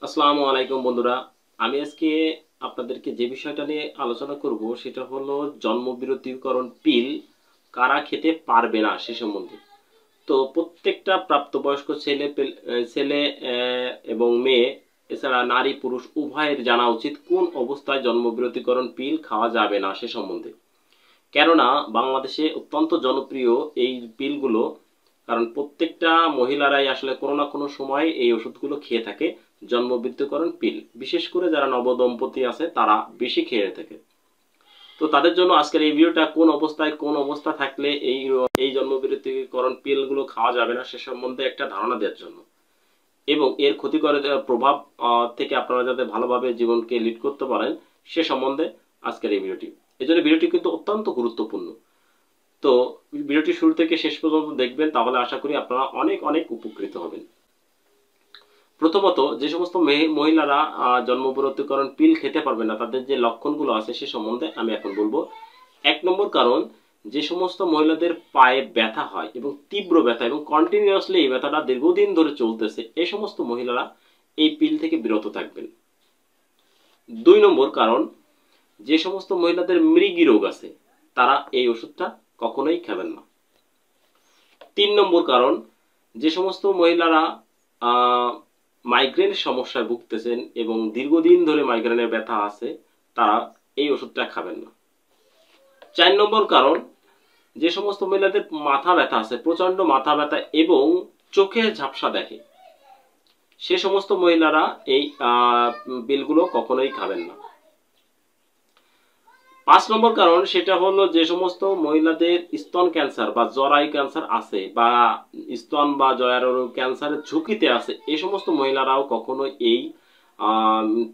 আসসালামু আলাইকুম বন্ধুরা। আমি আজকে আপনাদেরকে যে বিষয়টা নিয়ে আলোচনা করব সেটা হলো জন্মবিরতিকরণ পিল কারা খেতে পারবে না সে সম্বন্ধে। তো প্রত্যেকটা প্রাপ্তবয়স্ক ছেলে এবং মেয়ে, এছাড়া নারী পুরুষ উভয়ের জানা উচিত কোন অবস্থায় জন্মবিরতিকরণ পিল খাওয়া যাবে না সে সম্বন্ধে। কেননা বাংলাদেশে অত্যন্ত জনপ্রিয় এই পিলগুলো, কারণ প্রত্যেকটা মহিলারাই আসলে কোনো না কোনো সময় এই ওষুধগুলো খেয়ে থাকে। জন্মবৃদ্ধিকরণ পিল বিশেষ করে যারা নবদম্পতি আছে তারা বেশি খেয়ে থাকে। তো তাদের জন্য আজকের এই ভিডিওটা কোন অবস্থা থাকলে এই জন্মবৃদ্ধিকরণ পিলগুলো খাওয়া যাবে না সে সম্বন্ধে একটা ধারণা দেওয়ার জন্য, এবং এর ক্ষতিকর প্রভাব থেকে আপনারা যাতে ভালোভাবে জীবনকে লিড করতে পারেন সে সম্বন্ধে আজকের এই ভিডিওটি। এই জন্য ভিডিওটি কিন্তু অত্যন্ত গুরুত্বপূর্ণ। তো ভিডিওটি শুরু থেকে শেষ পর্যন্ত দেখবেন, তাহলে আশা করি আপনারা অনেক অনেক উপকৃত হবেন। প্রথমত, যে সমস্ত মহিলারা জন্মবিরতিকরণ পিল খেতে পারবে না তাদের যে লক্ষণগুলো আছে সে সম্বন্ধে আমি এখন বলবো। 1 নম্বর কারণ, যে সমস্ত মহিলাদের পায়ে ব্যথা হয় এবং তীব্র ব্যথা এবং কন্টিনিউয়াসলি এই ব্যথাটা দীর্ঘদিন ধরে চলতেছে, এই সমস্ত মহিলারা এই পিল থেকে বিরত থাকবেন। 2 নম্বর কারণ, যে সমস্ত মহিলাদের মৃগী রোগ আছে তারা এই ওষুধটা কখনোই খাবেন না। 3 নম্বর কারণ, যে সমস্ত মহিলারা মাইগ্রেনের সমস্যায় ভুগতেছেন এবং দীর্ঘদিন ধরে মাইগ্রেনের ব্যথা আছে তারা এই ওষুধটা খাবেন না। 4 নম্বর কারণ, যে সমস্ত মহিলাদের মাথা ব্যথা আছে, প্রচন্ড মাথা ব্যথা এবং চোখে ঝাপসা দেখে, সে সমস্ত মহিলারা এই পিলগুলো কখনোই খাবেন না। 5 নম্বর কারণ, সেটা হলো যে সমস্ত মহিলাদের স্তন ক্যান্সার বা জরায়ু ক্যান্সার আছে বা স্তন বা জরায়ু ক্যান্সারের ঝুঁকিতে আছে, এই সমস্ত মহিলারাও কখনো এই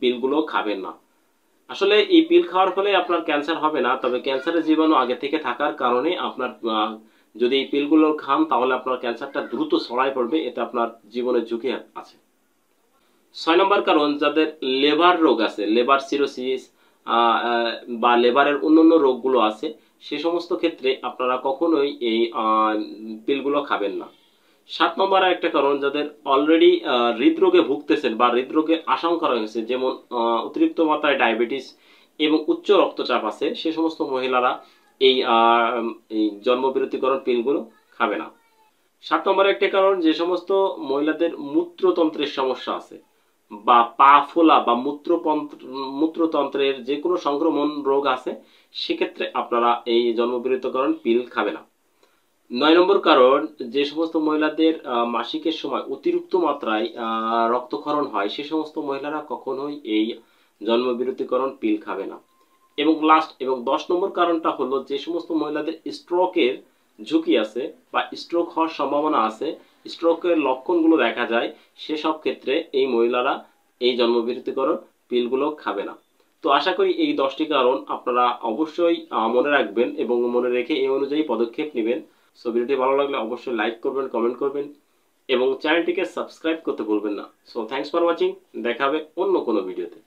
পিলগুলো খাবেন না। আসলে এই পিল খাওয়ার ফলে আপনার ক্যান্সার হবে না, তবে ক্যান্সারের জীবাণু আগে থেকে থাকার কারণে আপনার যদি এই পিলগুলো খান তাহলে আপনার ক্যান্সারটা দ্রুত ছড়ায় পড়বে, এতে আপনার জীবনের ঝুঁকি আছে। 6 নম্বর কারণ, যাদের লেবার রোগ আছে, লেবার সিরোসিস বা লেবারের অন্যান্য রোগগুলো আছে, সে সমস্ত ক্ষেত্রে আপনারা কখনোই এই পিলগুলো খাবেন না। 7 নম্বর একটা কারণ, যাদের অলরেডি হৃদরোগে ভুগতেছেন বা হৃদরোগের আশঙ্কা রয়েছে, যেমন অতিরিক্ত মাত্রায় ডায়াবেটিস এবং উচ্চ রক্তচাপ আছে, সে সমস্ত মহিলারা এই জন্মবিরতিকরণ পিলগুলো খাবে না। 7 নম্বর একটা কারণ, যে সমস্ত মহিলাদের মূত্রতন্ত্রের সমস্যা আছে বা পা ফোলা বা মূত্রতন্ত্রের যে কোনো সংক্রমণ রোগ আছে, সেক্ষেত্রে আপনারা এই জন্মবিরতিকরণ পিল খাবে না। 9 নম্বর কারণ, যে সমস্ত মহিলাদের মাসিকের সময় অতিরিক্ত মাত্রায় রক্তক্ষরণ হয়, সে সমস্ত মহিলারা কখনোই এই জন্মবিরতিকরণ পিল খাবে না। এবং লাস্ট এবং 10 নম্বর কারণটা হলো, যে সমস্ত মহিলাদের স্ট্রোকের ঝুঁকি আছে বা স্ট্রোক হওয়ার সম্ভাবনা আছে, স্ট্রোকের লক্ষণগুলো দেখা যায়, সেসব ক্ষেত্রে এই মহিলারা এই জন্মবিরতিকরণ পিলগুলো খাবে না। তো আশা করি এই 10টি কারণ আপনারা অবশ্যই মনে রাখবেন এবং মনে রেখে এই অনুযায়ী পদক্ষেপ নেবেন। সো ভিডিওটি ভালো লাগলে অবশ্যই লাইক করবেন, কমেন্ট করবেন এবং চ্যানেলটিকে সাবস্ক্রাইব করতে ভুলবেন না। So thanks for watching. দেখা হবে অন্য কোনো ভিডিওতে।